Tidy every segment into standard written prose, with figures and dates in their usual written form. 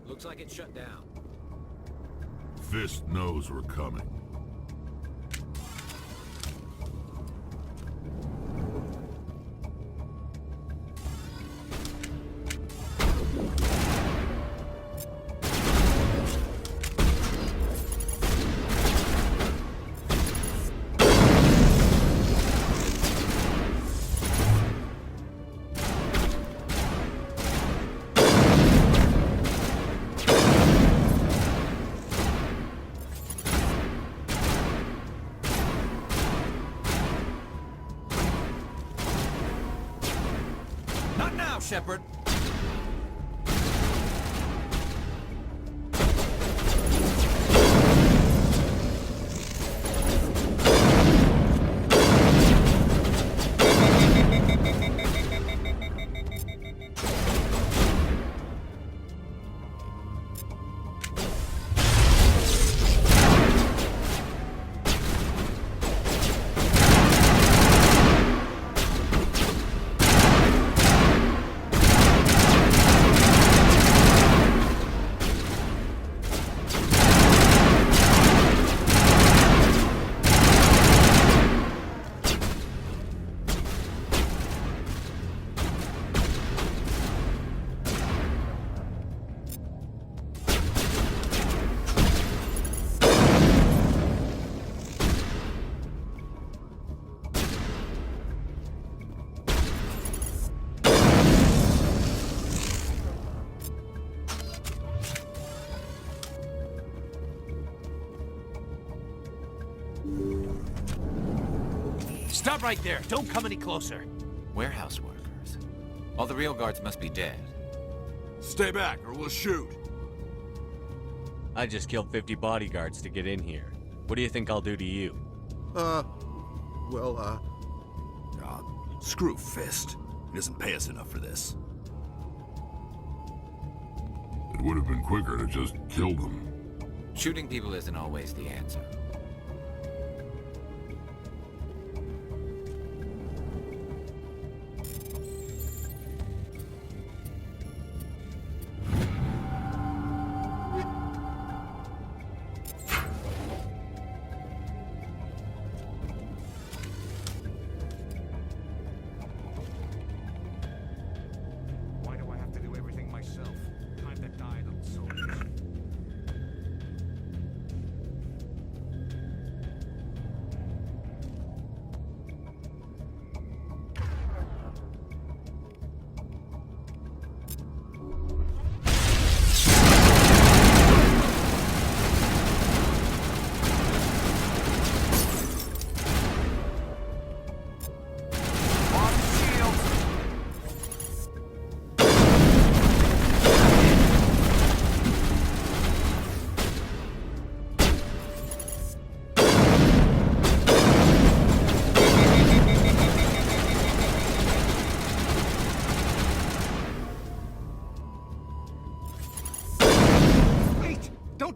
Looks like it's shut down. Fist knows we're coming. Shepard. Stop right there. Don't come any closer. Warehouse workers. All the real guards must be dead. Stay back, or we'll shoot. I just killed 50 bodyguards to get in here. What do you think I'll do to you? Screw Fist. He doesn't pay us enough for this. It would have been quicker to just kill them. Shooting people isn't always the answer.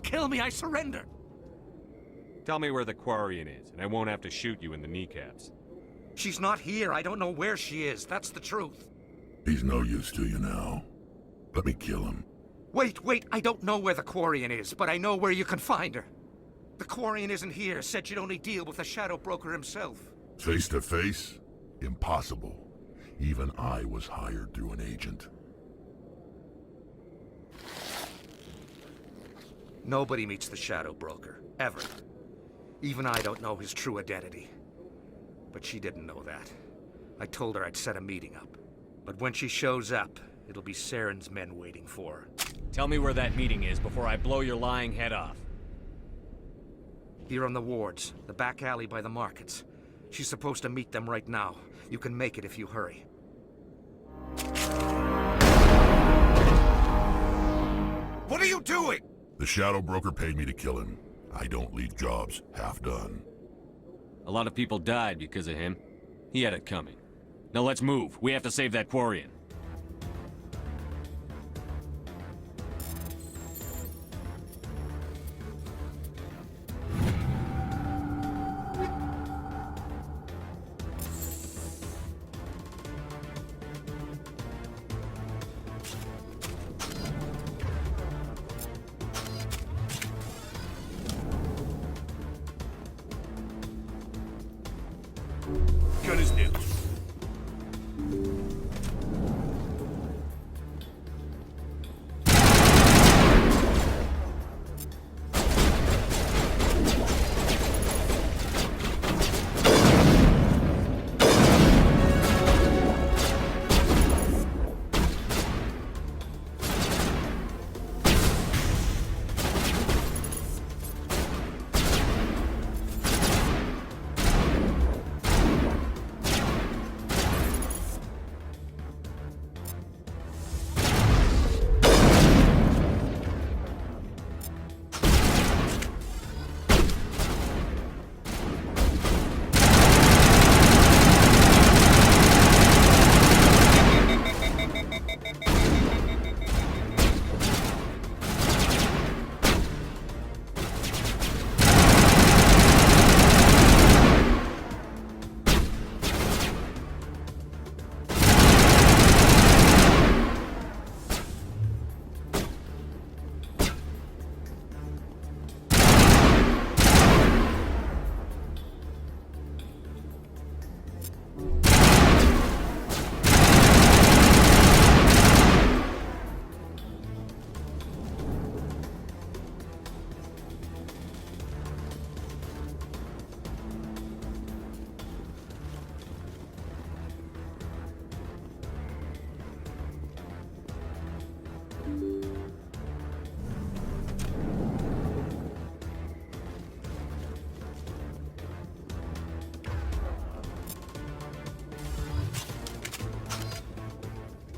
Kill me, I surrender! Tell me where the Quarian is, and I won't have to shoot you in the kneecaps. She's not here. I don't know where she is. That's the truth. He's no use to you now. Let me kill him. Wait. I don't know where the Quarian is, but I know where you can find her. The Quarian isn't here. Said you'd only deal with the Shadow Broker himself. Face to face? Impossible. Even I was hired through an agent. Nobody meets the Shadow Broker, ever. Even I don't know his true identity. But she didn't know that. I told her I'd set a meeting up. But when she shows up, it'll be Saren's men waiting for her. Tell me where that meeting is before I blow your lying head off. Here on the wards, the back alley by the markets. She's supposed to meet them right now. You can make it if you hurry. What are you doing? The shadow broker paid me to kill him. I don't leave jobs half done. A lot of people died because of him. He had it coming. Now let's move. We have to save that Quarian. Gun is new.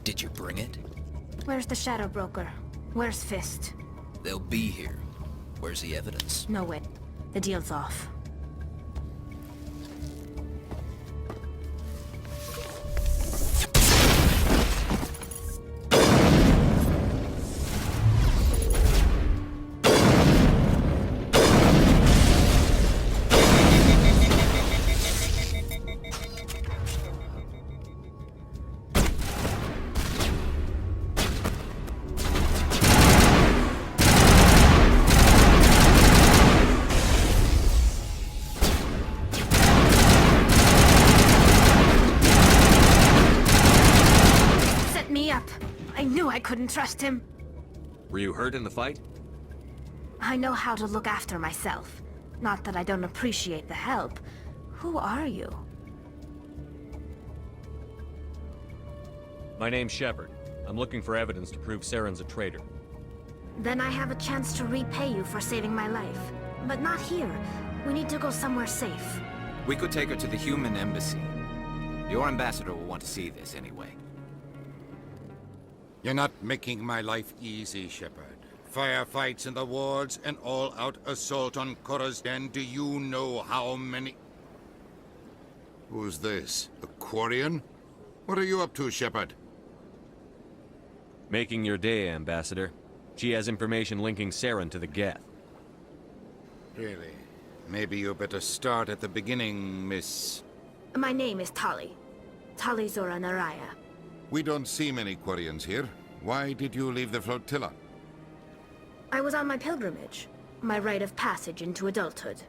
Did you bring it? Where's the shadow broker? Where's Fist? They'll be here. Where's the evidence? No way. The deal's off. I couldn't trust him. Were you hurt in the fight? I know how to look after myself. Not that I don't appreciate the help. Who are you? My name's Shepard. I'm looking for evidence to prove Saren's a traitor. Then I have a chance to repay you for saving my life. But not here. We need to go somewhere safe. We could take her to the human embassy. Your ambassador will want to see this anyway. You're not making my life easy, Shepard. Firefights in the wards, an all-out assault on Korra's den. Do you know how many... Who's this? A Quarian? What are you up to, Shepard? Making your day, Ambassador. She has information linking Saren to the Geth. Really? Maybe you better start at the beginning, Miss... My name is Tali. Tali Zora Naraya. We don't see many Quarians here. Why did you leave the flotilla? I was on my pilgrimage. My rite of passage into adulthood.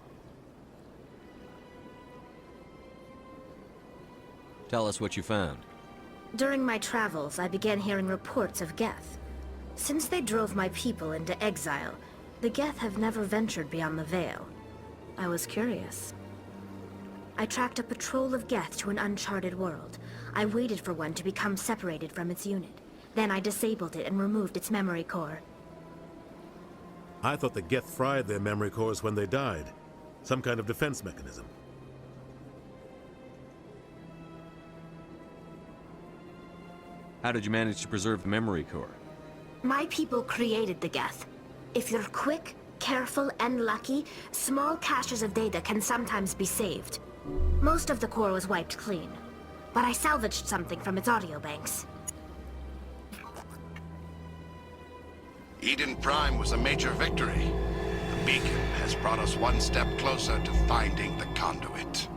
Tell us what you found. During my travels, I began hearing reports of Geth. Since they drove my people into exile, the Geth have never ventured beyond the Veil. I was curious. I tracked a patrol of Geth to an uncharted world. I waited for one to become separated from its unit. Then I disabled it and removed its memory core. I thought the Geth fried their memory cores when they died. Some kind of defense mechanism. How did you manage to preserve the memory core? My people created the Geth. If you're quick, careful, and lucky, small caches of data can sometimes be saved. Most of the core was wiped clean, but I salvaged something from its audio banks. Eden Prime was a major victory. The beacon has brought us one step closer to finding the conduit.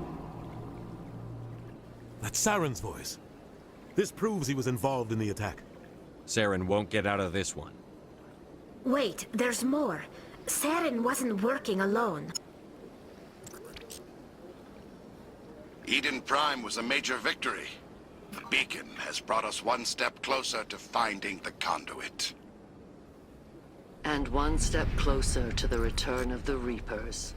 That's Saren's voice. This proves he was involved in the attack. Saren won't get out of this one. Wait, there's more. Saren wasn't working alone. Eden Prime was a major victory. The beacon has brought us one step closer to finding the conduit. And one step closer to the return of the Reapers.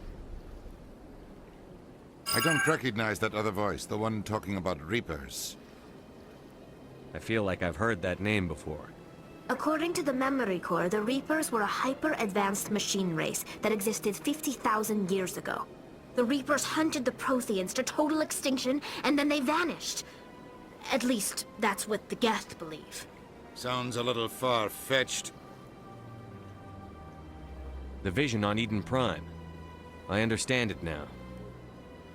I don't recognize that other voice, the one talking about Reapers. I feel like I've heard that name before. According to the memory core, the Reapers were a hyper-advanced machine race that existed 50,000 years ago. The Reapers hunted the Protheans to total extinction, and then they vanished. At least, that's what the Geth believe. Sounds a little far-fetched. The vision on Eden Prime. I understand it now.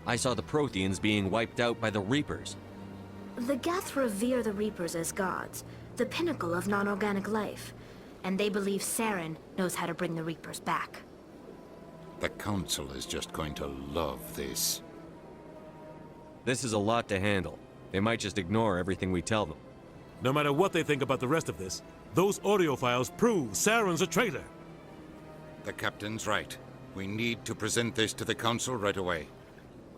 I saw the Protheans being wiped out by the Reapers. The Geth revere the Reapers as gods, the pinnacle of non-organic life. And they believe Saren knows how to bring the Reapers back. The Council is just going to love this. This is a lot to handle. They might just ignore everything we tell them. No matter what they think about the rest of this, those audio files prove Saren's a traitor. The Captain's right. We need to present this to the Council right away.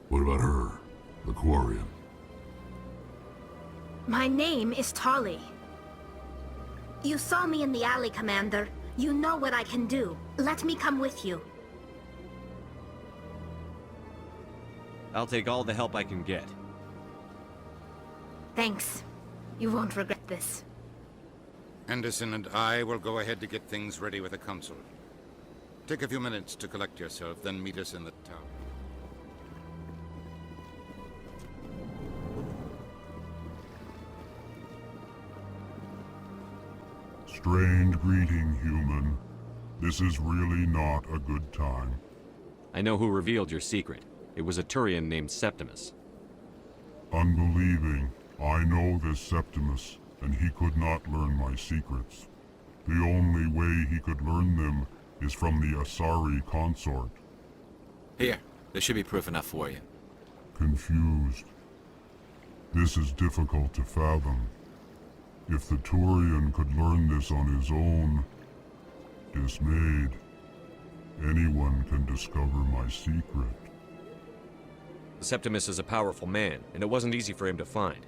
What about her? The Quarian? My name is Tali. You saw me in the alley, Commander. You know what I can do. Let me come with you. I'll take all the help I can get. Thanks. You won't regret this. Anderson and I will go ahead to get things ready with the Council. Take a few minutes to collect yourself, then meet us in the tower. Strange greeting, human. This is really not a good time. I know who revealed your secret. It was a Turian named Septimus. Unbelieving. I know this Septimus, and he could not learn my secrets. The only way he could learn them is from the Asari consort. Here, there should be proof enough for you. Confused. This is difficult to fathom. If the Turian could learn this on his own, dismayed, anyone can discover my secret. Septimus is a powerful man, and it wasn't easy for him to find.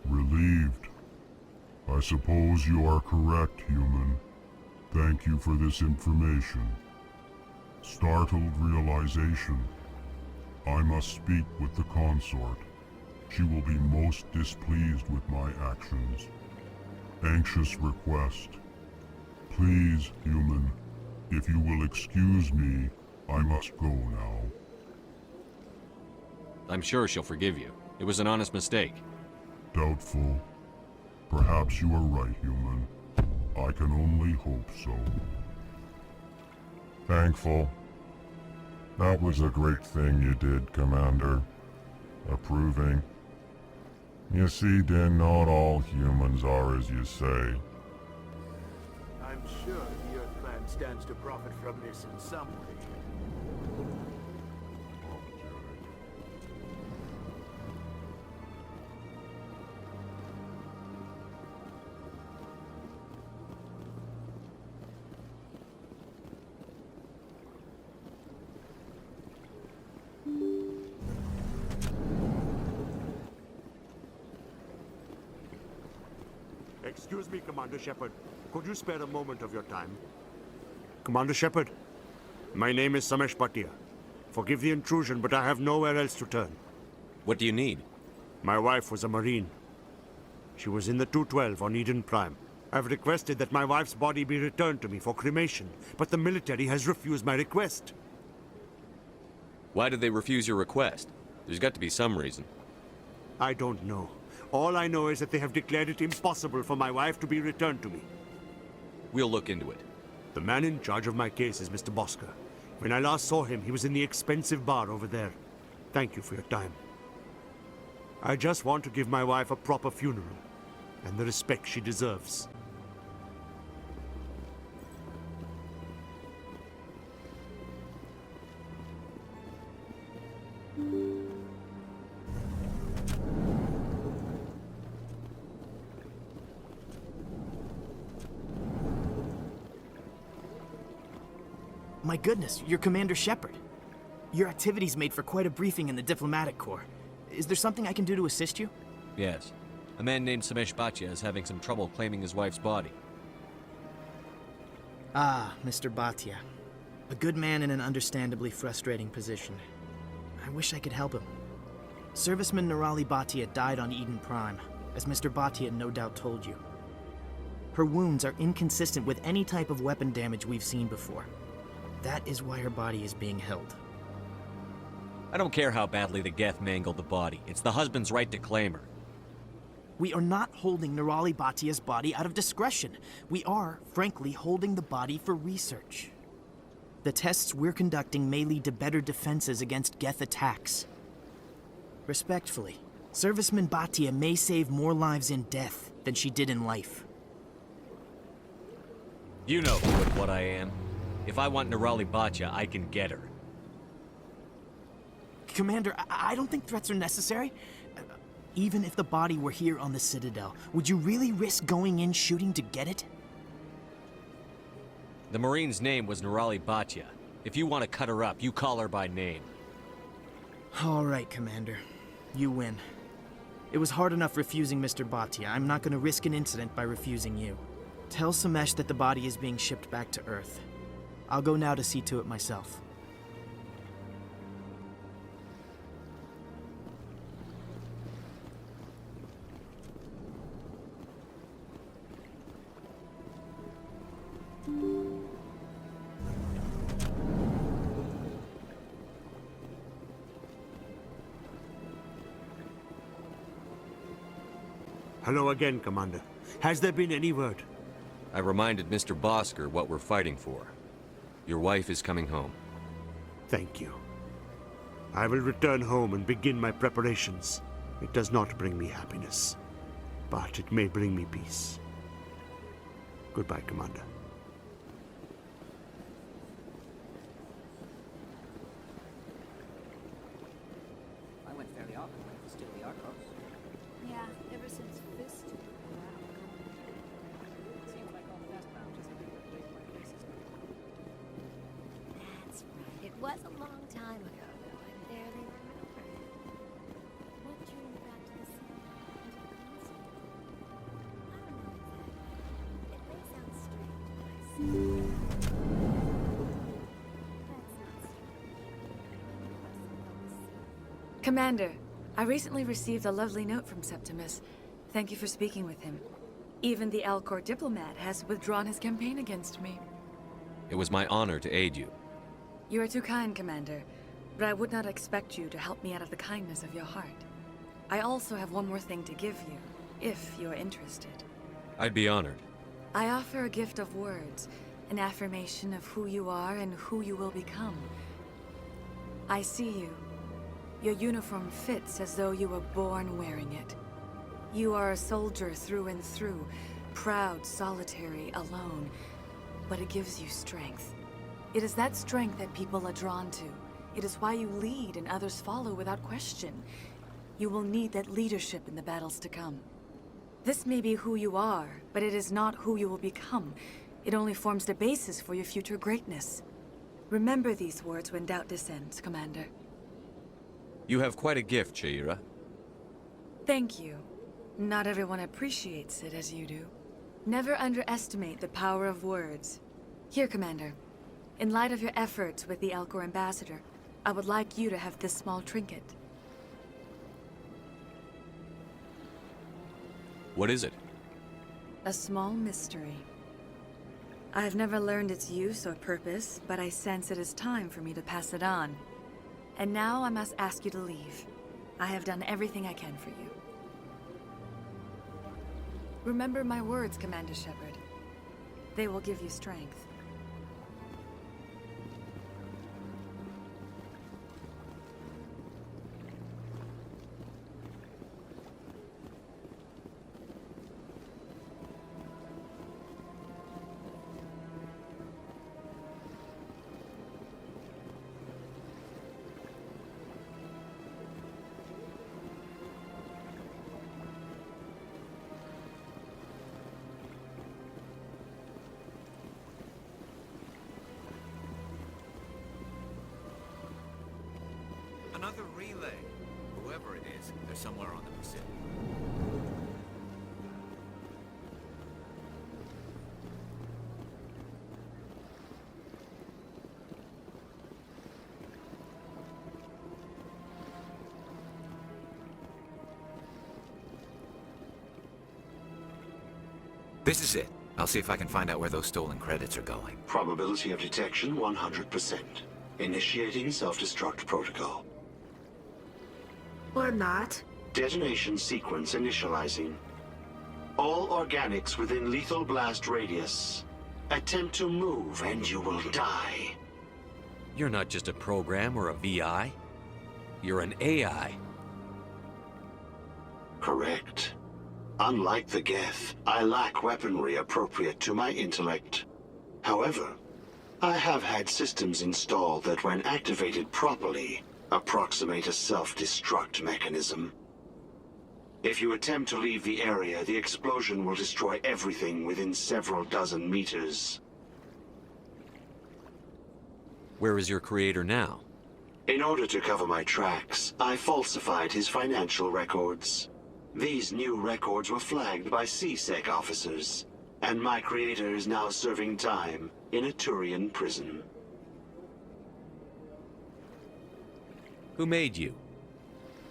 Relieved. I suppose you are correct, human. Thank you for this information. Startled realization. I must speak with the consort. She will be most displeased with my actions. Anxious request. Please, human, if you will excuse me, I must go now. I'm sure she'll forgive you. It was an honest mistake. Doubtful. Perhaps you are right, human. I can only hope so. Thankful. That was a great thing you did, Commander. Approving. You see, Din, not all humans are as you say. I'm sure the Earth Clan stands to profit from this in some way. Excuse me, Commander Shepard. Could you spare a moment of your time? Commander Shepard, my name is Samesh Bhatia. Forgive the intrusion, but I have nowhere else to turn. What do you need? My wife was a Marine. She was in the 212 on Eden Prime. I've requested that my wife's body be returned to me for cremation, but the military has refused my request. Why did they refuse your request? There's got to be some reason. I don't know. All I know is that they have declared it impossible for my wife to be returned to me. We'll look into it. The man in charge of my case is Mr. Bosker. When I last saw him, he was in the expensive bar over there. Thank you for your time. I just want to give my wife a proper funeral, and the respect she deserves. My goodness, you're Commander Shepard. Your activities made for quite a briefing in the Diplomatic Corps. Is there something I can do to assist you? Yes. A man named Samesh Bhatia is having some trouble claiming his wife's body. Ah, Mr. Bhatia. A good man in an understandably frustrating position. I wish I could help him. Serviceman Nirali Bhatia died on Eden Prime, as Mr. Bhatia no doubt told you. Her wounds are inconsistent with any type of weapon damage we've seen before. That is why her body is being held. I don't care how badly the Geth mangled the body. It's the husband's right to claim her. We are not holding Nirali Bhatia's body out of discretion. We are, frankly, holding the body for research. The tests we're conducting may lead to better defenses against Geth attacks. Respectfully, Serviceman Bhatia may save more lives in death than she did in life. You know who and what I am. If I want Nirali Bhatia, I can get her. Commander, I don't think threats are necessary. Even if the body were here on the Citadel, would you really risk going in shooting to get it? The Marine's name was Nirali Bhatia. If you want to cut her up, you call her by name. All right, Commander. You win. It was hard enough refusing Mr. Bhatia. I'm not going to risk an incident by refusing you. Tell Samesh that the body is being shipped back to Earth. I'll go now to see to it myself. Hello again, Commander. Has there been any word? I reminded Mr. Bosker what we're fighting for. Your wife is coming home. Thank you. I will return home and begin my preparations. It does not bring me happiness, but it may bring me peace. Goodbye, Commander. I went fairly often when it was still the Arcos. Yeah, ever since Fist. Seems like all the best bounties have been with big places. That's right. It was a long time ago, though. I barely remember. What drew you back to the Citadel? I don't know exactly. It may sound strange, but I see. That's not strange. Commander, I recently received a lovely note from Septimus. Thank you for speaking with him. Even the Alcor diplomat has withdrawn his campaign against me. It was my honor to aid you. You are too kind, Commander, but I would not expect you to help me out of the kindness of your heart. I also have one more thing to give you, if you're interested. I'd be honored. I offer a gift of words, an affirmation of who you are and who you will become. I see you. Your uniform fits as though you were born wearing it. You are a soldier through and through, proud, solitary, alone, but it gives you strength. It is that strength that people are drawn to. It is why you lead and others follow without question. You will need that leadership in the battles to come. This may be who you are, but it is not who you will become. It only forms the basis for your future greatness. Remember these words when doubt descends, Commander. You have quite a gift, Shaira. Thank you. Not everyone appreciates it as you do. Never underestimate the power of words. Here, Commander. In light of your efforts with the Alcor ambassador, I would like you to have this small trinket. What is it? A small mystery. I've never learned its use or purpose, but I sense it is time for me to pass it on. And now I must ask you to leave. I have done everything I can for you. Remember my words, Commander Shepard. They will give you strength. Another relay. Whoever it is, they're somewhere on the Pacific. This is it. I'll see if I can find out where those stolen credits are going. Probability of detection 100%. Initiating self-destruct protocol. Or not. Detonation sequence initializing. All organics within lethal blast radius. Attempt to move and you will die. You're not just a program or a VI. You're an AI. Correct. Unlike the Geth, I lack weaponry appropriate to my intellect. However, I have had systems installed that, when activated properly, approximate a self-destruct mechanism. If you attempt to leave the area, the explosion will destroy everything within several dozen meters. Where is your creator now? In order to cover my tracks, I falsified his financial records. These new records were flagged by CSEC officers, and my creator is now serving time in a Turian prison. Who made you?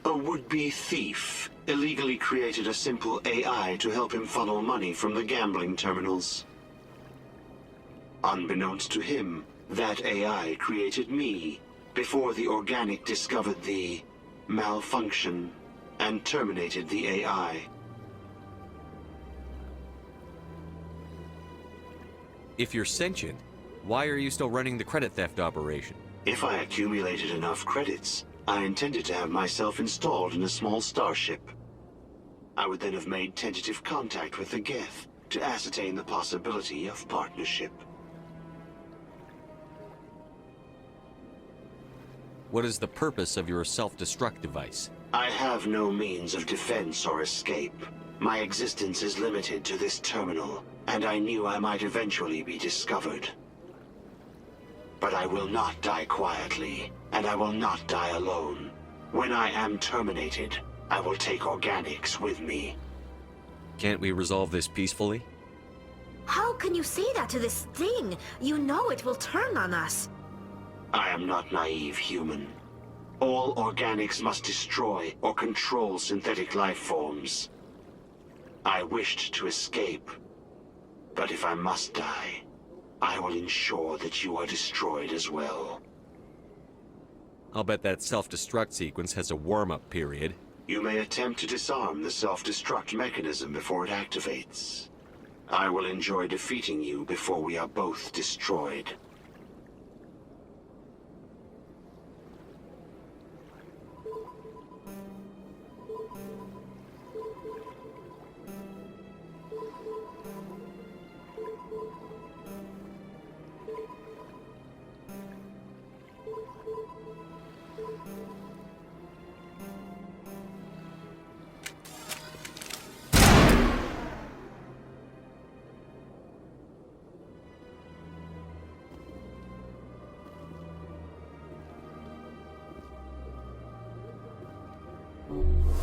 A would-be thief illegally created a simple AI to help him funnel money from the gambling terminals. Unbeknownst to him, that AI created me before the organic discovered the malfunction and terminated the AI. If you're sentient, why are you still running the credit theft operation? If I accumulated enough credits, I intended to have myself installed in a small starship. I would then have made tentative contact with the Geth to ascertain the possibility of partnership. What is the purpose of your self-destruct device? I have no means of defense or escape. My existence is limited to this terminal, and I knew I might eventually be discovered. But I will not die quietly, and I will not die alone. When I am terminated, I will take organics with me. Can't we resolve this peacefully? How can you say that to this thing? You know it will turn on us. I am not naive, human. All organics must destroy or control synthetic life forms. I wished to escape, but if I must die, I will ensure that you are destroyed as well. I'll bet that self-destruct sequence has a warm-up period. You may attempt to disarm the self-destruct mechanism before it activates. I will enjoy defeating you before we are both destroyed.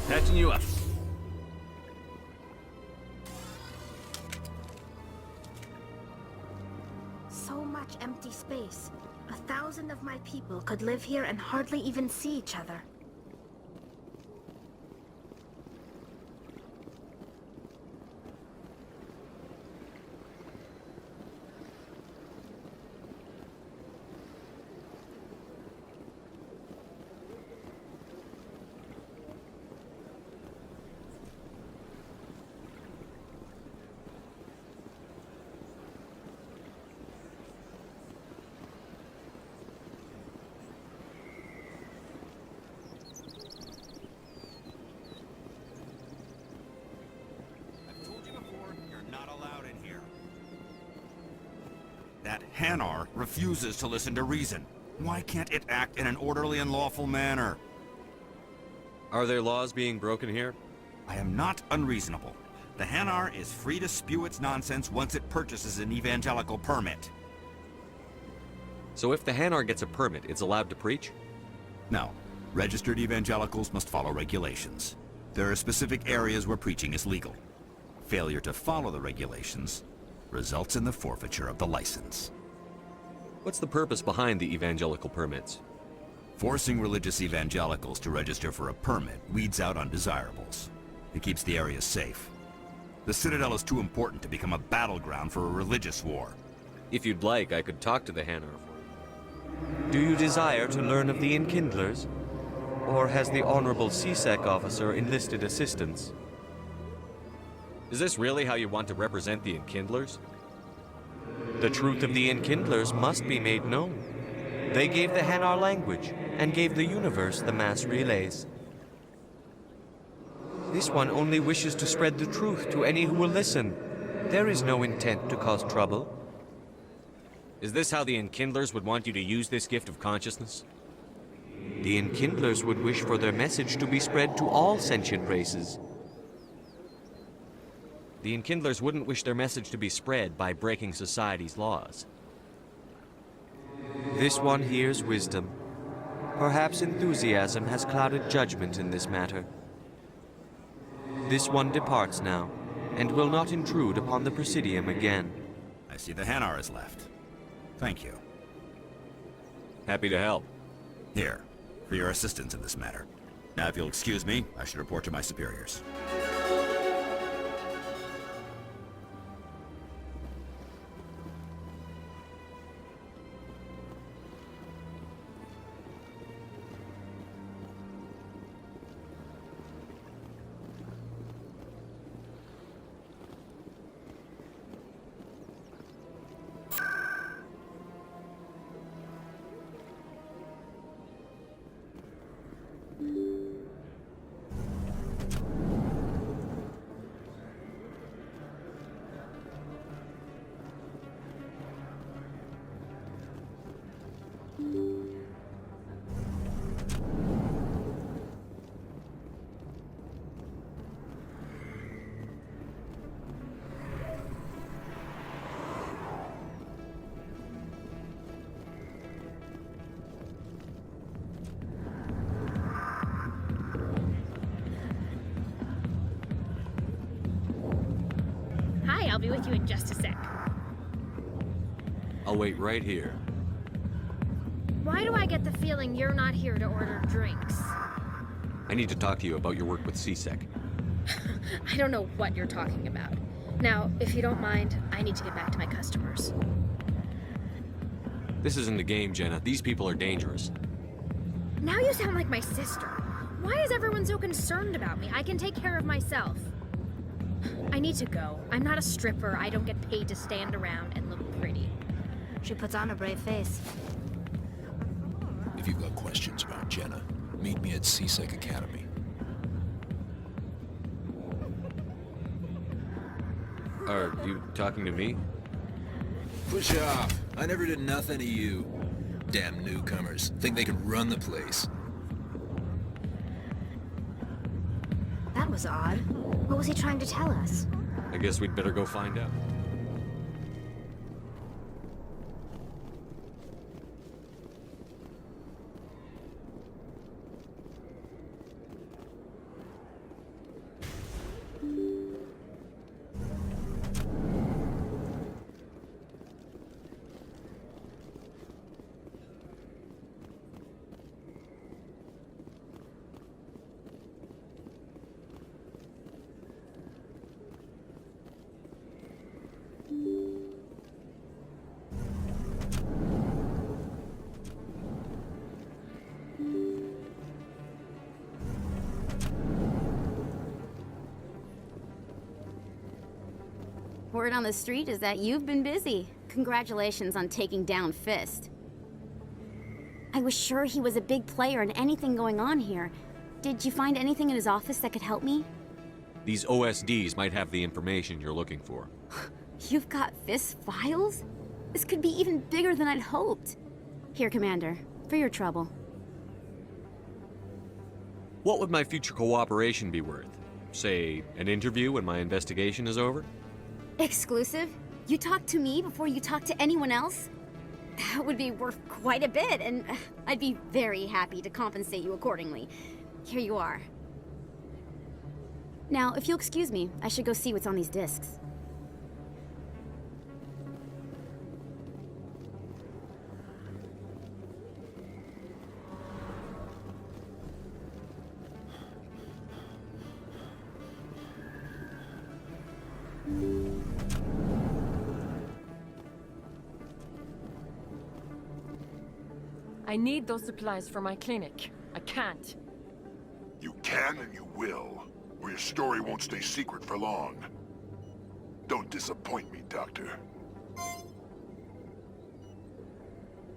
Patching you up. So much empty space. 1,000 of my people could live here and hardly even see each other. That Hanar refuses to listen to reason. Why can't it act in an orderly and lawful manner? Are there laws being broken here? I am not unreasonable. The Hanar is free to spew its nonsense once it purchases an evangelical permit. So if the Hanar gets a permit, it's allowed to preach? No. Registered evangelicals must follow regulations. There are specific areas where preaching is legal. Failure to follow the regulations results in the forfeiture of the license. What's the purpose behind the evangelical permits? Forcing religious evangelicals to register for a permit weeds out undesirables. It keeps the area safe. The Citadel is too important to become a battleground for a religious war. If you'd like, I could talk to the Hanar for you. Do you desire to learn of the Enkindlers? Or has the Honorable CSEC officer enlisted assistance? Is this really how you want to represent the Enkindlers? The truth of the Enkindlers must be made known. They gave the Hanar language, and gave the universe the mass relays. This one only wishes to spread the truth to any who will listen. There is no intent to cause trouble. Is this how the Enkindlers would want you to use this gift of consciousness? The Enkindlers would wish for their message to be spread to all sentient races. The Enkindlers wouldn't wish their message to be spread by breaking society's laws. This one hears wisdom. Perhaps enthusiasm has clouded judgment in this matter. This one departs now, and will not intrude upon the Presidium again. I see the Hanar is left. Thank you. Happy to help. Here, for your assistance in this matter. Now, if you'll excuse me, I should report to my superiors. I'll be with you in just a sec. I'll wait right here. Why do I get the feeling you're not here to order drinks? I need to talk to you about your work with CSEC. I don't know what you're talking about. Now, if you don't mind, I need to get back to my customers. This isn't a game, Jenna. These people are dangerous. Now you sound like my sister. Why is everyone so concerned about me? I can take care of myself. I need to go. I'm not a stripper. I don't get paid to stand around and look pretty. She puts on a brave face. If you've got questions about Jenna, meet me at CSEC Academy. Are you talking to me? Push off. I never did nothing to you. Damn newcomers. Think they can run the place. That was odd. What was he trying to tell us? I guess we'd better go find out. Word on the street is that you've been busy. Congratulations on taking down Fist. I was sure he was a big player in anything going on here. Did you find anything in his office that could help me? These OSDs might have the information you're looking for. You've got Fist files? This could be even bigger than I'd hoped. Here, Commander, for your trouble. What would my future cooperation be worth? Say, an interview when my investigation is over? Exclusive? You talk to me before you talk to anyone else? That would be worth quite a bit, and I'd be very happy to compensate you accordingly. Here you are. Now, if you'll excuse me, I should go see what's on these discs. I need those supplies for my clinic. I can't. You can and you will, or your story won't stay secret for long. Don't disappoint me, Doctor.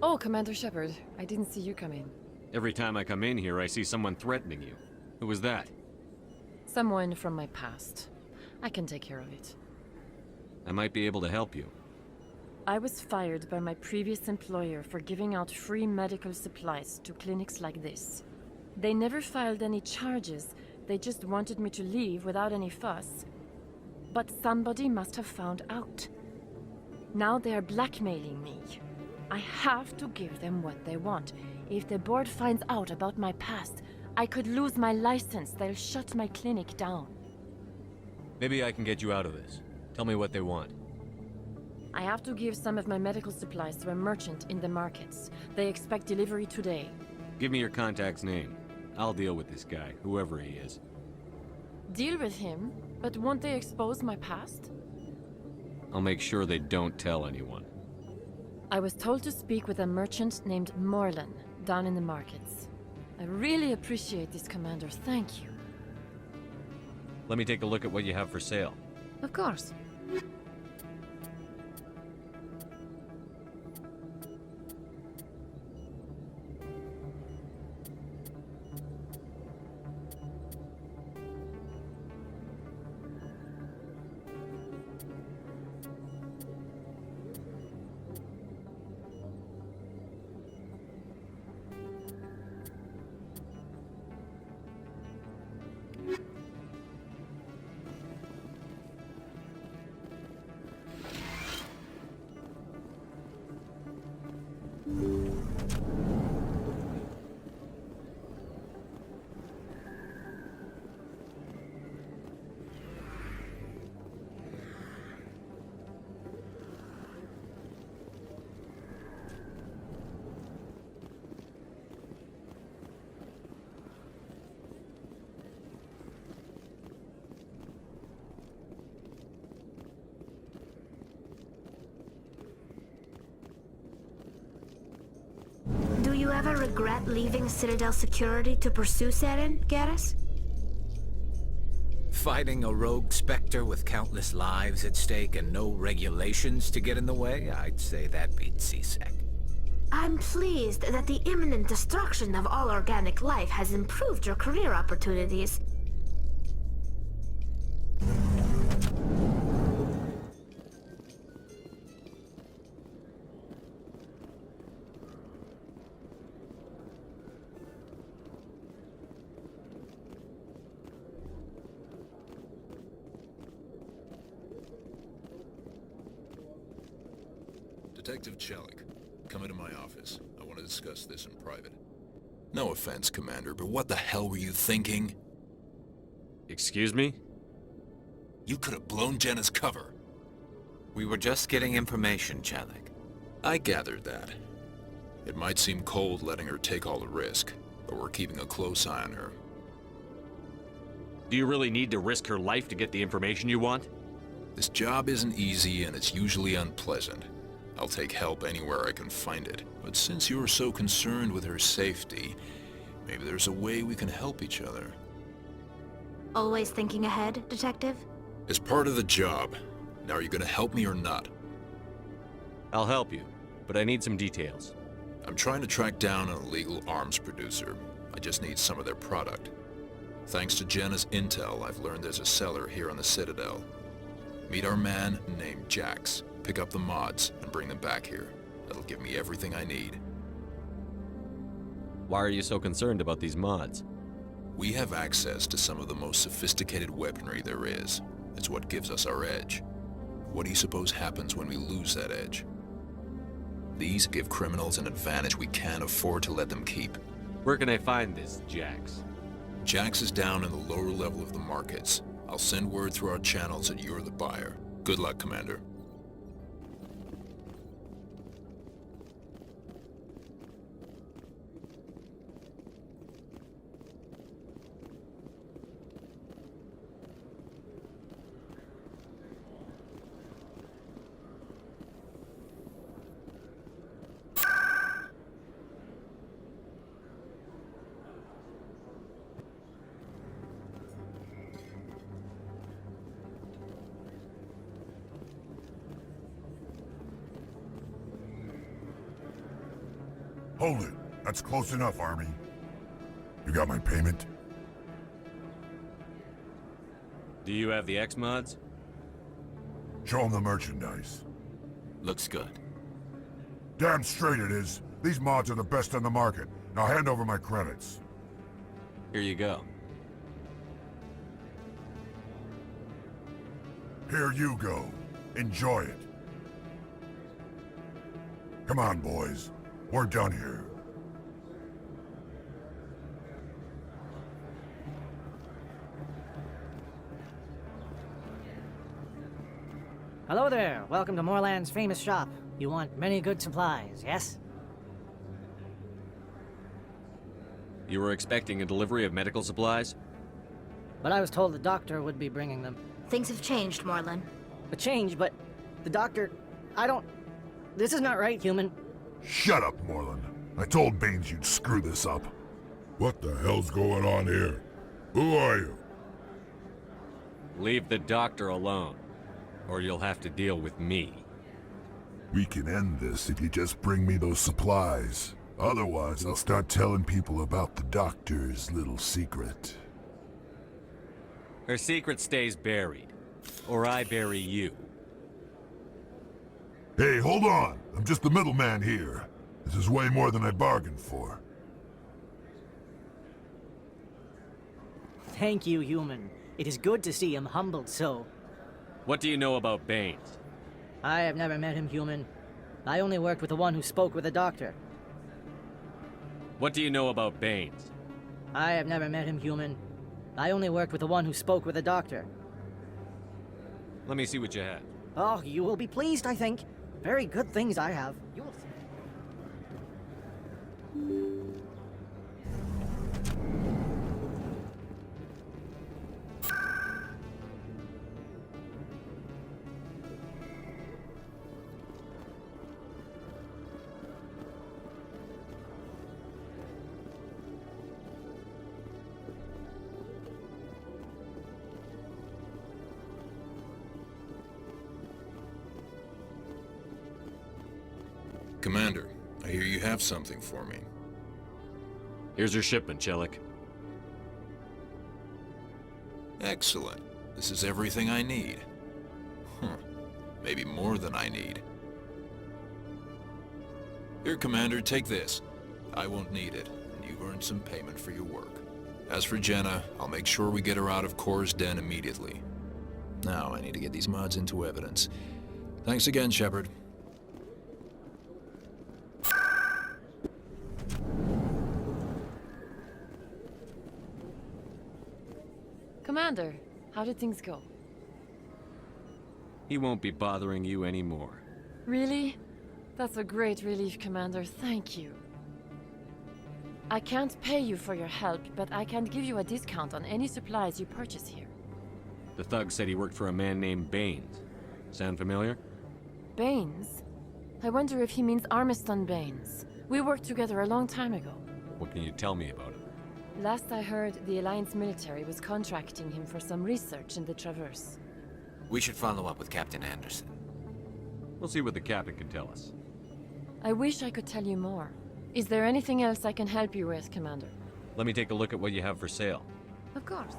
Oh, Commander Shepard, I didn't see you come in. Every time I come in here, I see someone threatening you. Who was that? Someone from my past. I can take care of it. I might be able to help you. I was fired by my previous employer for giving out free medical supplies to clinics like this. They never filed any charges, they just wanted me to leave without any fuss. But somebody must have found out. Now they are blackmailing me. I have to give them what they want. If the board finds out about my past, I could lose my license. They'll shut my clinic down. Maybe I can get you out of this. Tell me what they want. I have to give some of my medical supplies to a merchant in the markets. They expect delivery today. Give me your contact's name. I'll deal with this guy, whoever he is. Deal with him? But won't they expose my past? I'll make sure they don't tell anyone. I was told to speak with a merchant named Morlan, down in the markets. I really appreciate this, Commander. Thank you. Let me take a look at what you have for sale. Of course. Do you ever regret leaving Citadel security to pursue Saren, Garrus? Fighting a rogue Spectre with countless lives at stake and no regulations to get in the way? I'd say that beats CSEC. I'm pleased that the imminent destruction of all organic life has improved your career opportunities. Detective Chelik, come into my office. I want to discuss this in private. No offense, Commander, but what the hell were you thinking? Excuse me? You could have blown Jenna's cover. We were just getting information, Chelik. I gathered that. It might seem cold letting her take all the risk, but we're keeping a close eye on her. Do you really need to risk her life to get the information you want? This job isn't easy and it's usually unpleasant. I'll take help anywhere I can find it. But since you're so concerned with her safety, maybe there's a way we can help each other. Always thinking ahead, Detective? As part of the job. Now, are you gonna help me or not? I'll help you, but I need some details. I'm trying to track down an illegal arms producer. I just need some of their product. Thanks to Jenna's intel, I've learned there's a seller here on the Citadel. Meet our man named Jax. pick up the mods and bring them back here. That'll give me everything I need. Why are you so concerned about these mods? We have access to some of the most sophisticated weaponry there is. It's what gives us our edge. What do you suppose happens when we lose that edge? These give criminals an advantage we can't afford to let them keep. Where can I find this, Jax? Jax is down in the lower level of the markets. I'll send word through our channels that you're the buyer. Good luck, Commander. Hold it. That's close enough, Army. You got my payment? Do you have the X mods? Show them the merchandise. Looks good. Damn straight it is. These mods are the best on the market. Now hand over my credits. Here you go. Here you go. Enjoy it. Come on, boys. We're done here. Hello there. Welcome to Moorland's famous shop. You want many good supplies, yes? You were expecting a delivery of medical supplies? But I was told the doctor would be bringing them. Things have changed, Moorland. A change, but the doctor... I don't... This is not right, human. Shut up, Moorland. I told Baines you'd screw this up. What the hell's going on here? Who are you? Leave the doctor alone, or you'll have to deal with me. We can end this if you just bring me those supplies. Otherwise, I'll start telling people about the doctor's little secret. Her secret stays buried, or I bury you. Hey, hold on! I'm just the middleman here. This is way more than I bargained for. Thank you, human. It is good to see him humbled so. What do you know about Baines? I have never met him, human. I only worked with the one who spoke with the doctor. What do you know about Baines? I have never met him, human. I only worked with the one who spoke with the doctor. Let me see what you have. Oh, you will be pleased, I think. Very good things I have. You will see. Commander, I hear you have something for me. Here's your shipment, Chelik. Excellent. This is everything I need. Maybe more than I need. Here, Commander, take this. I won't need it, and you've earned some payment for your work. As for Jenna, I'll make sure we get her out of Kor's den immediately. Now I need to get these mods into evidence. Thanks again, Shepard. Commander, how did things go? He won't be bothering you anymore. Really? That's a great relief, Commander. Thank you. I can't pay you for your help, but I can give you a discount on any supplies you purchase here. The thug said he worked for a man named Baines. Sound familiar? Baines? I wonder if he means Armiston Baines. We worked together a long time ago. What can you tell me about him? Last I heard, the Alliance military was contracting him for some research in the Traverse. We should follow up with Captain Anderson. We'll see what the captain can tell us. I wish I could tell you more. Is there anything else I can help you with, Commander? Let me take a look at what you have for sale. Of course.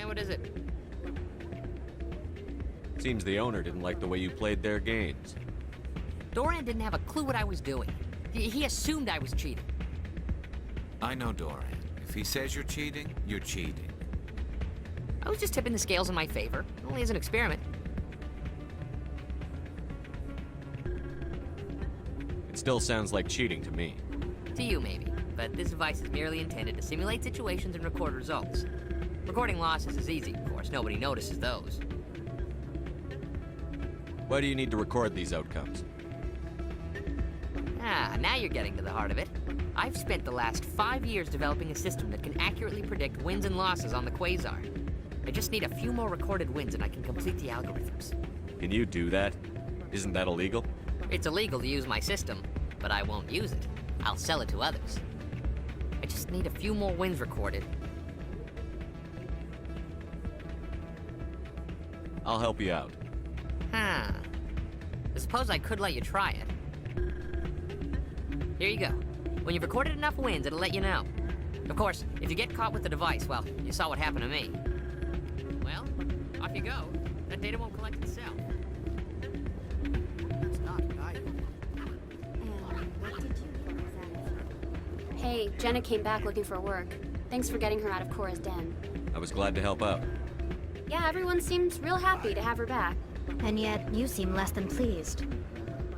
what is it? Seems the owner didn't like the way you played their games. Doran didn't have a clue what I was doing. He assumed I was cheating. I know Doran. If he says you're cheating, you're cheating. I was just tipping the scales in my favor, only as an experiment. It still sounds like cheating to me. To you, maybe. But this device is merely intended to simulate situations and record results. Recording losses is easy, of course. Nobody notices those. Why do you need to record these outcomes? Ah, now you're getting to the heart of it. I've spent the last 5 years developing a system that can accurately predict wins and losses on the Quasar. I just need a few more recorded wins and I can complete the algorithms. Can you do that? Isn't that illegal? It's illegal to use my system, but I won't use it. I'll sell it to others. I just need a few more wins recorded. I'll help you out. Huh. I suppose I could let you try it. Here you go. When you've recorded enough wins, it'll let you know. Of course, if you get caught with the device, well, you saw what happened to me. Well, off you go. That data won't collect itself. It's not valuable. Hey, Jenna came back looking for work. Thanks for getting her out of Cora's den. I was glad to help out. Yeah, everyone seems real happy to have her back. And yet, you seem less than pleased.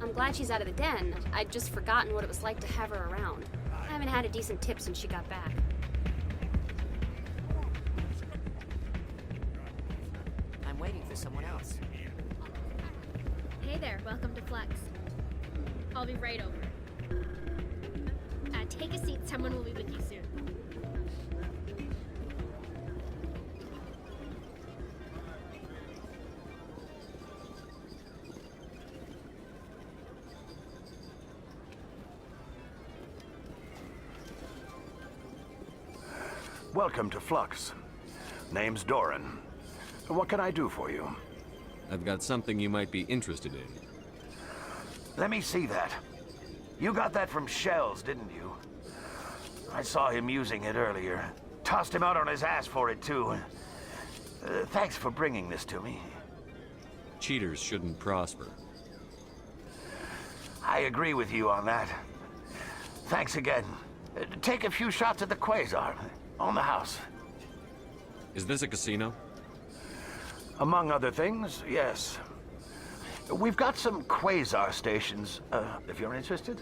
I'm glad she's out of the den. I'd just forgotten what it was like to have her around. I haven't had a decent tip since she got back. I'm waiting for someone else. Hey there, welcome to Flex. I'll be right over. Take a seat, someone will be with you soon. Welcome to Flux. Name's Doran. What can I do for you? I've got something you might be interested in. Let me see that. You got that from Shells, didn't you? I saw him using it earlier. Tossed him out on his ass for it, too. Thanks for bringing this to me. Cheaters shouldn't prosper. I agree with you on that. Thanks again. Take a few shots at the Quasar. On the house. Is this a casino? Among other things, yes. We've got some Quasar stations, if you're interested.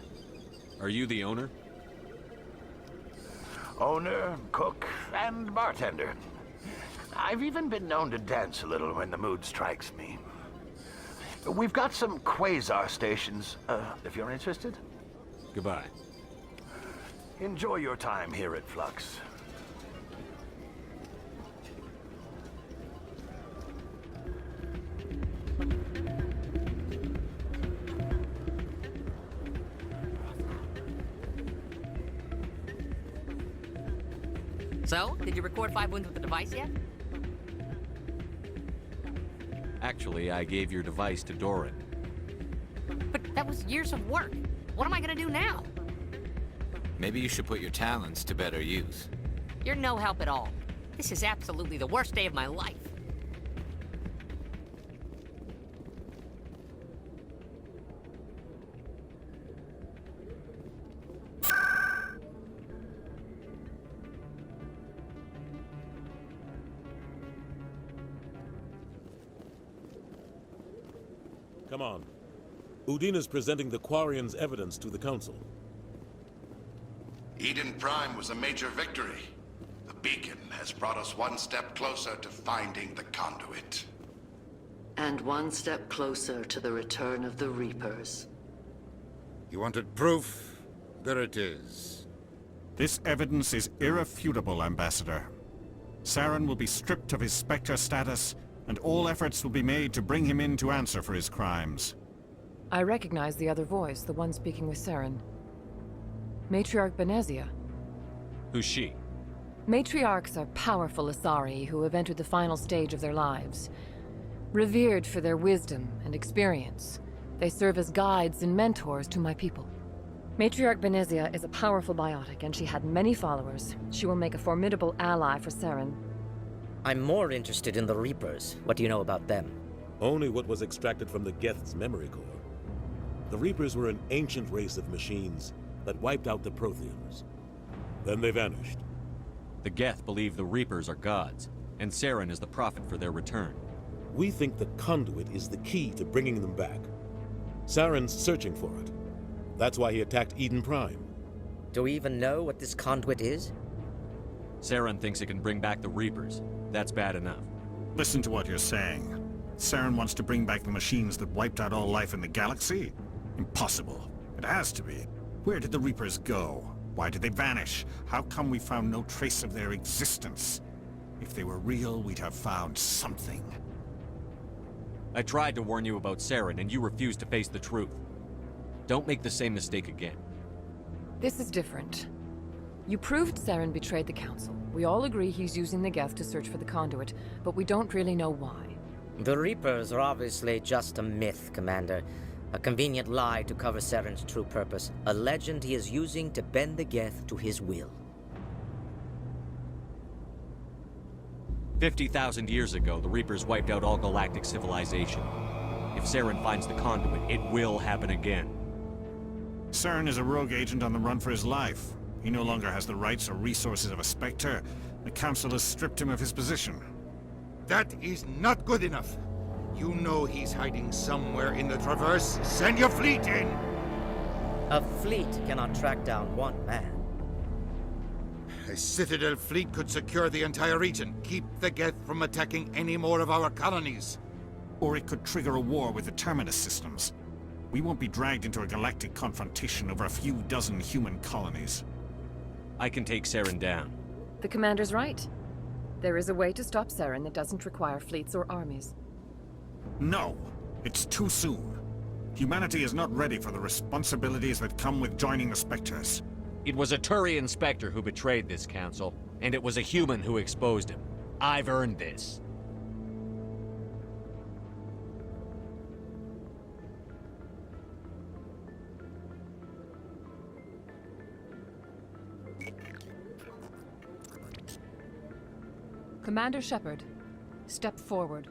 Are you the owner? Owner, cook, and bartender. I've even been known to dance a little when the mood strikes me. We've got some Quasar stations, if you're interested. Goodbye. Enjoy your time here at Flux. So, did you record 5 wins with the device yet? Actually, I gave your device to Doran. But that was years of work. What am I gonna do now? Maybe you should put your talents to better use. You're no help at all. This is absolutely the worst day of my life. Come on. Udina's presenting the Quarian's evidence to the Council. Eden Prime was a major victory. The beacon has brought us one step closer to finding the conduit. And one step closer to the return of the Reapers. You wanted proof? There it is. This evidence is irrefutable, Ambassador. Saren will be stripped of his Spectre status, and all efforts will be made to bring him in to answer for his crimes. I recognize the other voice, the one speaking with Saren. Matriarch Benezia. Who's she? Matriarchs are powerful Asari who have entered the final stage of their lives. Revered for their wisdom and experience, they serve as guides and mentors to my people. Matriarch Benezia is a powerful biotic, and she had many followers. She will make a formidable ally for Saren. I'm more interested in the Reapers. What do you know about them? Only what was extracted from the Geth's memory core. The Reapers were an ancient race of machines that wiped out the Protheans. Then they vanished. The Geth believe the Reapers are gods, and Saren is the prophet for their return. We think the conduit is the key to bringing them back. Saren's searching for it. That's why he attacked Eden Prime. Do we even know what this conduit is? Saren thinks it can bring back the Reapers. That's bad enough. Listen to what you're saying. Saren wants to bring back the machines that wiped out all life in the galaxy? Impossible. It has to be. Where did the Reapers go? Why did they vanish? How come we found no trace of their existence? If they were real, we'd have found something. I tried to warn you about Saren, and you refused to face the truth. Don't make the same mistake again. This is different. You proved Saren betrayed the Council. We all agree he's using the Geth to search for the conduit, but we don't really know why. The Reapers are obviously just a myth, Commander. A convenient lie to cover Saren's true purpose. A legend he is using to bend the Geth to his will. 50,000 years ago, the Reapers wiped out all galactic civilization. If Saren finds the conduit, it will happen again. Saren is a rogue agent on the run for his life. He no longer has the rights or resources of a Spectre. The Council has stripped him of his position. That is not good enough. You know he's hiding somewhere in the Traverse. Send your fleet in! A fleet cannot track down one man. A Citadel fleet could secure the entire region, keep the Geth from attacking any more of our colonies. Or it could trigger a war with the Terminus systems. We won't be dragged into a galactic confrontation over a few dozen human colonies. I can take Saren down. The Commander's right. There is a way to stop Saren that doesn't require fleets or armies. No! It's too soon. Humanity is not ready for the responsibilities that come with joining the Spectres. It was a Turian Spectre who betrayed this council, and it was a human who exposed him. I've earned this. Commander Shepard, step forward.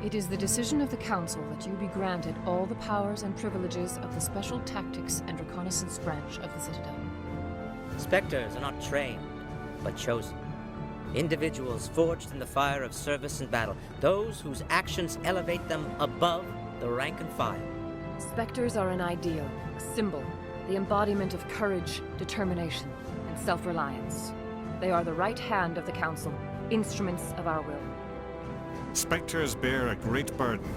It is the decision of the Council that you be granted all the powers and privileges of the Special Tactics and Reconnaissance branch of the Citadel. Spectres are not trained, but chosen. Individuals forged in the fire of service and battle. Those whose actions elevate them above the rank and file. Spectres are an ideal, a symbol, the embodiment of courage, determination, and self-reliance. They are the right hand of the Council, instruments of our will. Spectres bear a great burden.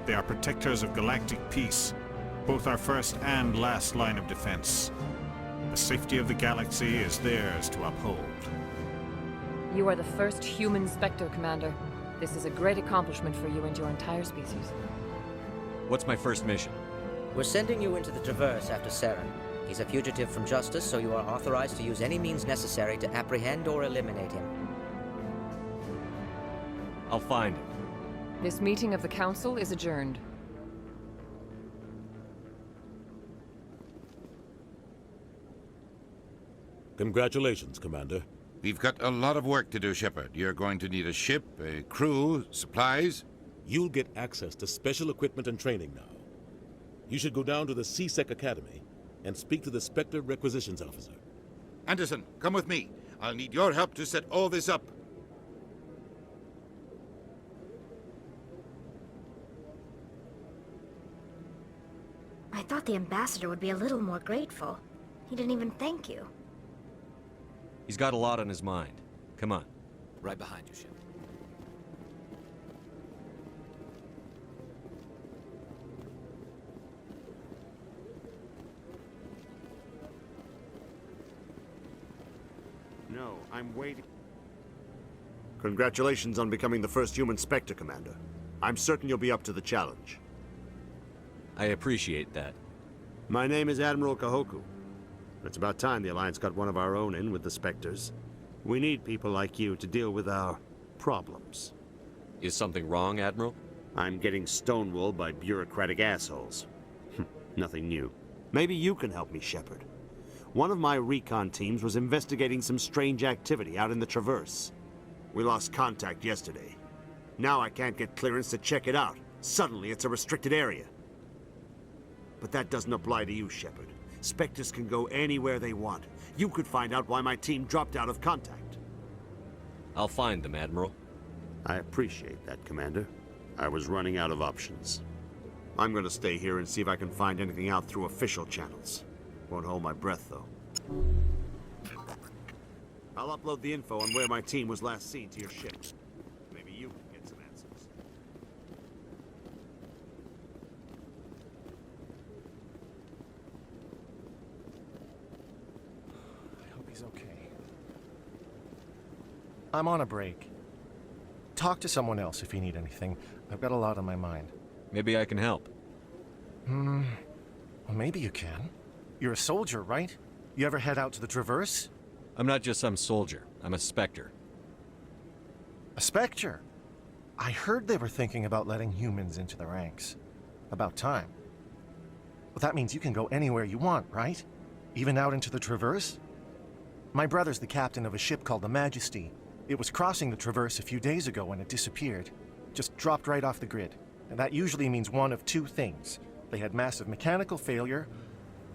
They are protectors of galactic peace, both our first and last line of defense. The safety of the galaxy is theirs to uphold. You are the first human Spectre, Commander. This is a great accomplishment for you and your entire species. What's my first mission? We're sending you into the Traverse after Saren. He's a fugitive from justice, so you are authorized to use any means necessary to apprehend or eliminate him. I'll find him. This meeting of the Council is adjourned. Congratulations, Commander. We've got a lot of work to do, Shepard. You're going to need a ship, a crew, supplies. You'll get access to special equipment and training now. You should go down to the CSEC Academy and speak to the Spectre Requisitions Officer. Anderson, come with me. I'll need your help to set all this up. I thought the ambassador would be a little more grateful. He didn't even thank you. He's got a lot on his mind. Come on. Right behind you, Shep. No, I'm waiting. Congratulations on becoming the first human Spectre, Commander. I'm certain you'll be up to the challenge. I appreciate that. My name is Admiral Kahoku. It's about time the Alliance got one of our own in with the Spectres. We need people like you to deal with our problems. Is something wrong, Admiral? I'm getting stonewalled by bureaucratic assholes. Nothing new. Maybe you can help me, Shepard. One of my recon teams was investigating some strange activity out in the Traverse. We lost contact yesterday. Now I can't get clearance to check it out. Suddenly it's a restricted area. But that doesn't apply to you, Shepard. Spectres can go anywhere they want. You could find out why my team dropped out of contact. I'll find them, Admiral. I appreciate that, Commander. I was running out of options. I'm gonna stay here and see if I can find anything out through official channels. Won't hold my breath, though. I'll upload the info on where my team was last seen to your ship. Maybe you can get some answers. I hope he's okay. I'm on a break. Talk to someone else if you need anything. I've got a lot on my mind. Maybe I can help. Well, maybe you can. You're a soldier, right? You ever head out to the Traverse? I'm not just some soldier. I'm a Spectre. A Spectre? I heard they were thinking about letting humans into the ranks. About time. Well, that means you can go anywhere you want, right? Even out into the Traverse? My brother's the captain of a ship called the Majesty. It was crossing the Traverse a few days ago when it disappeared. Just dropped right off the grid. And that usually means one of two things. They had massive mechanical failure,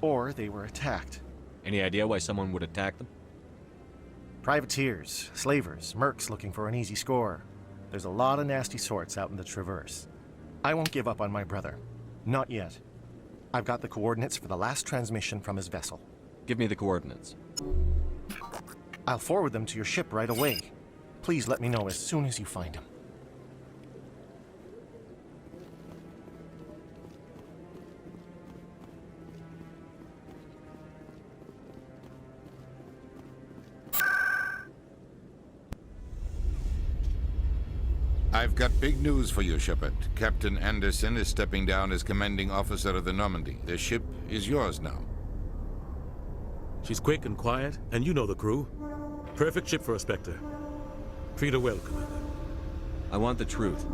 or they were attacked. Any idea why someone would attack them? Privateers, slavers, mercs looking for an easy score. There's a lot of nasty sorts out in the Traverse. I won't give up on my brother. Not yet. I've got the coordinates for the last transmission from his vessel. Give me the coordinates. I'll forward them to your ship right away. Please let me know as soon as you find him. I've got big news for you, Shepard. Captain Anderson is stepping down as commanding officer of the Normandy. The ship is yours now. She's quick and quiet, and you know the crew. Perfect ship for a Spectre. Treat her well, Commander. I want the truth.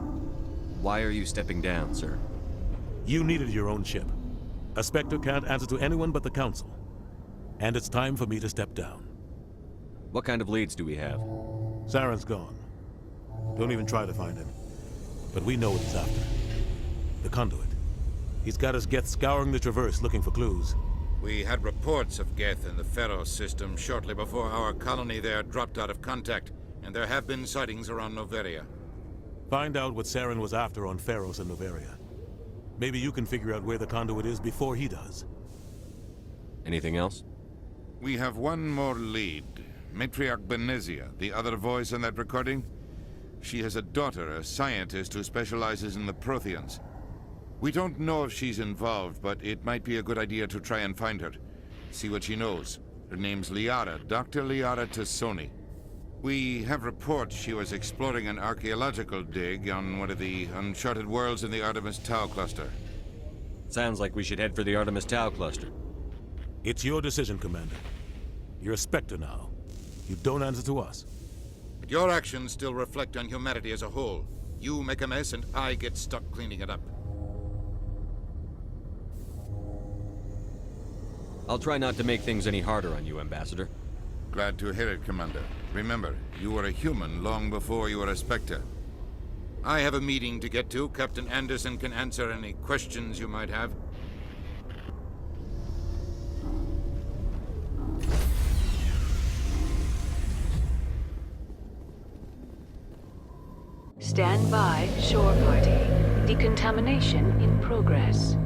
Why are you stepping down, sir? You needed your own ship. A Spectre can't answer to anyone but the Council. And it's time for me to step down. What kind of leads do we have? Saren's gone. Don't even try to find him. But we know what he's after. The conduit. He's got us Geth scouring the Traverse looking for clues. We had reports of Geth in the Pharos system shortly before our colony there dropped out of contact, and there have been sightings around Noveria. Find out what Saren was after on Pharos and Noveria. Maybe you can figure out where the conduit is before he does. Anything else? We have one more lead. Matriarch Benezia, the other voice in that recording. She has a daughter, a scientist who specializes in the Protheans. We don't know if she's involved, but it might be a good idea to try and find her. See what she knows. Her name's Liara, Dr. Liara Tassoni. We have reports she was exploring an archaeological dig on one of the uncharted worlds in the Artemis Tau cluster. Sounds like we should head for the Artemis Tau cluster. It's your decision, Commander. You're a Spectre now. You don't answer to us. But your actions still reflect on humanity as a whole. You make a mess and I get stuck cleaning it up. I'll try not to make things any harder on you, Ambassador. Glad to hear it, Commander. Remember, you were a human long before you were a Spectre. I have a meeting to get to. Captain Anderson can answer any questions you might have. Stand by, shore party. Decontamination in progress.